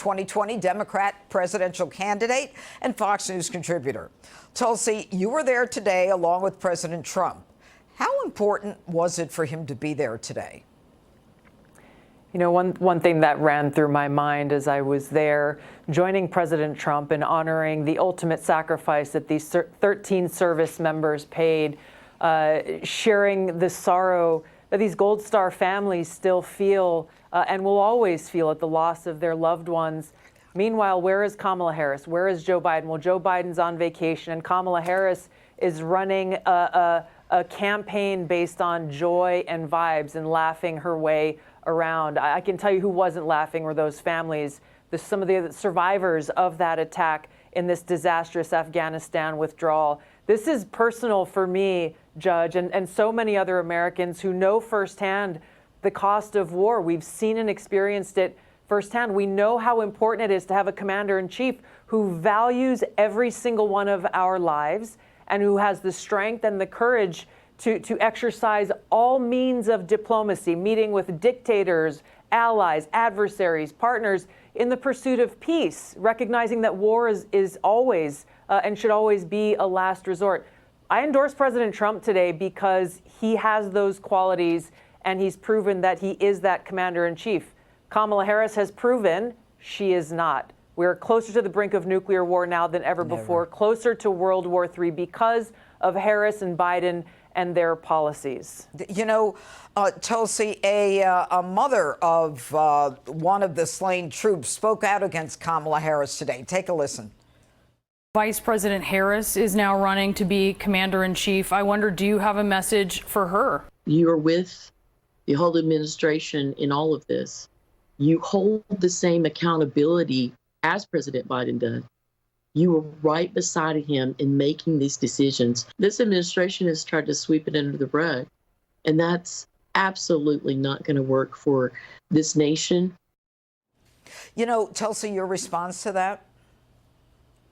2020 Democrat presidential candidate and Fox News contributor. Tulsi, you were there today along with President Trump. How important was it for him to be there today? You know, one thing that ran through my mind as I was there, joining President Trump and honoring the ultimate sacrifice that these 13 service members paid, sharing the sorrow that these Gold Star families still feel and will always feel at the loss of their loved ones. Meanwhile, where is Kamala Harris? Where is Joe Biden? Well, Joe Biden's on vacation, and Kamala Harris is running a campaign based on joy and vibes and laughing her way around. I can tell you who wasn't laughing were those families, some of the survivors of that attack in this disastrous Afghanistan withdrawal. This is personal for me, Judge, and so many other Americans who know firsthand the cost of war. We've seen and experienced it firsthand. We know how important it is to have a commander-in-chief who values every single one of our lives and who has the strength and the courage to exercise all means of diplomacy, meeting with dictators, allies, adversaries, partners in the pursuit of peace, recognizing that war is always and should always be a last resort. I endorse President Trump today because he has those qualities and he's proven that he is that commander-in-chief. Kamala Harris has proven she is not. We're closer to the brink of nuclear war now than ever before, closer to World War III because of Harris and Biden and their policies. You know, Tulsi, a mother of one of the slain troops spoke out against Kamala Harris today. Take a listen. Vice President Harris is now running to be commander-in-chief. I wonder, do you have a message for her? You are with the whole administration in all of this. You hold the same accountability as President Biden does. You were right beside him in making these decisions. This administration has tried to sweep it under the rug, and that's absolutely not going to work for this nation. You know, Tulsi, your response to that?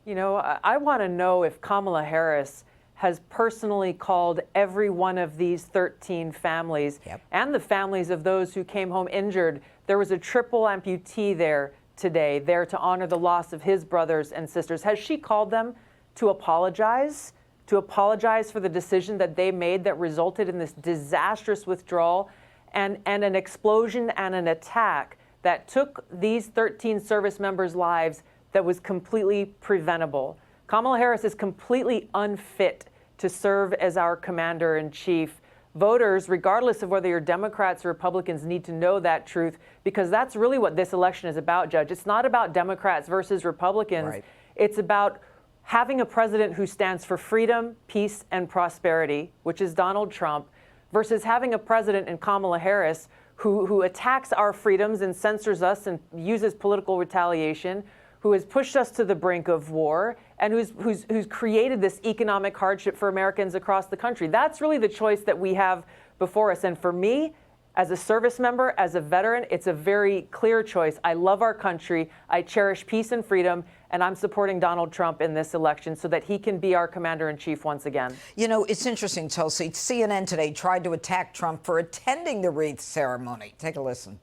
You know, I want to know if Kamala Harris has personally called every one of these 13 families and the families of those who came home injured. There was a triple amputee there today, there to honor the loss of his brothers and sisters. Has she called them to apologize for the decision that they made that resulted in this disastrous withdrawal and an explosion and an attack that took these 13 service members' lives that was completely preventable? Kamala Harris is completely unfit to serve as our commander-in-chief. Voters, regardless of whether you're Democrats or Republicans, need to know that truth, because that's really what this election is about, Judge. It's not about Democrats versus Republicans. Right. It's about having a president who stands for freedom, peace, and prosperity, which is Donald Trump, versus having a president in Kamala Harris who attacks our freedoms and censors us and uses political retaliation, who has pushed us to the brink of war, and who's created this economic hardship for Americans across the country. That's really the choice that we have before us. And for me, as a service member, as a veteran, it's a very clear choice. I love our country. I cherish peace and freedom, and I'm supporting Donald Trump in this election so that he can be our commander-in-chief once again. You know, it's interesting, Tulsi. CNN today tried to attack Trump for attending the wreath ceremony. Take a listen.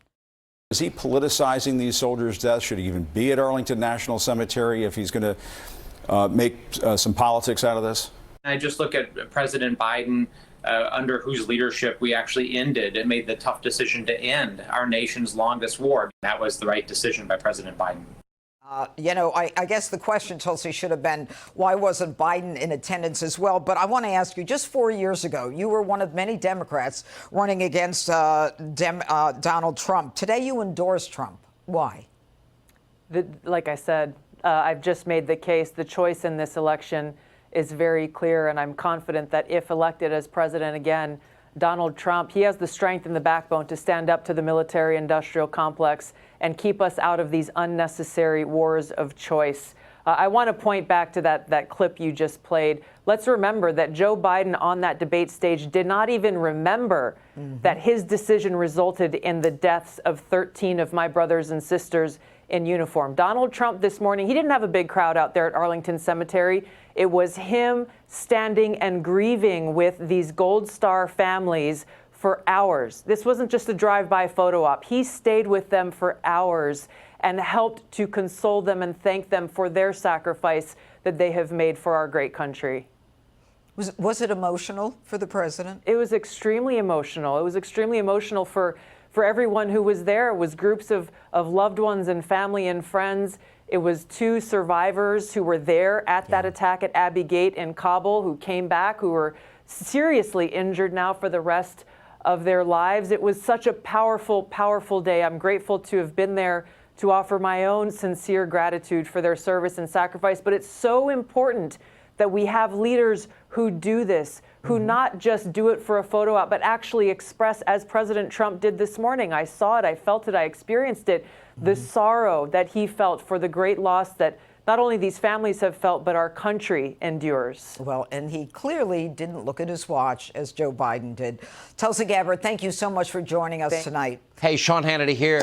Is he politicizing these soldiers' deaths? Should he even be at Arlington National Cemetery if he's going to make some politics out of this? I just look at President Biden, under whose leadership we actually ended and made the tough decision to end our nation's longest war. That was the right decision by President Biden. You know, I guess the question, Tulsi, should have been, why wasn't Biden in attendance as well? But I want to ask you, just 4 years ago, you were one of many Democrats running against Donald Trump. Today, you endorse Trump. Why? Like I said, I've just made the case. The choice in this election is very clear, and I'm confident that if elected as president again, Donald Trump, he has the strength and the backbone to stand up to the military-industrial complex and keep us out of these unnecessary wars of choice. I want to point back to that clip you just played. Let's remember that Joe Biden on that debate stage did not even remember that his decision resulted in the deaths of 13 of my brothers and sisters in uniform. Donald Trump this morning, he didn't have a big crowd out there at Arlington Cemetery. It was him standing and grieving with these Gold Star families for hours. This wasn't just a drive-by photo op. He stayed with them for hours and helped to console them and thank them for their sacrifice that they have made for our great country. Was it emotional for the president? It was extremely emotional. It was extremely emotional for everyone who was there. It was groups of loved ones and family and friends. It was 2 survivors who were there at that attack at Abbey Gate in Kabul who came back, who were seriously injured now for the rest of their lives. It was such a powerful, powerful day. I'm grateful to have been there to offer my own sincere gratitude for their service and sacrifice. But it's so important that we have leaders who do this, who not just do it for a photo op, but actually express, as President Trump did this morning. I saw it, I felt it, I experienced it, the sorrow that he felt for the great loss that not only these families have felt, but our country endures. Well, and he clearly didn't look at his watch as Joe Biden did. Tulsi Gabbard, thank you so much for joining us tonight. Hey, Sean Hannity here.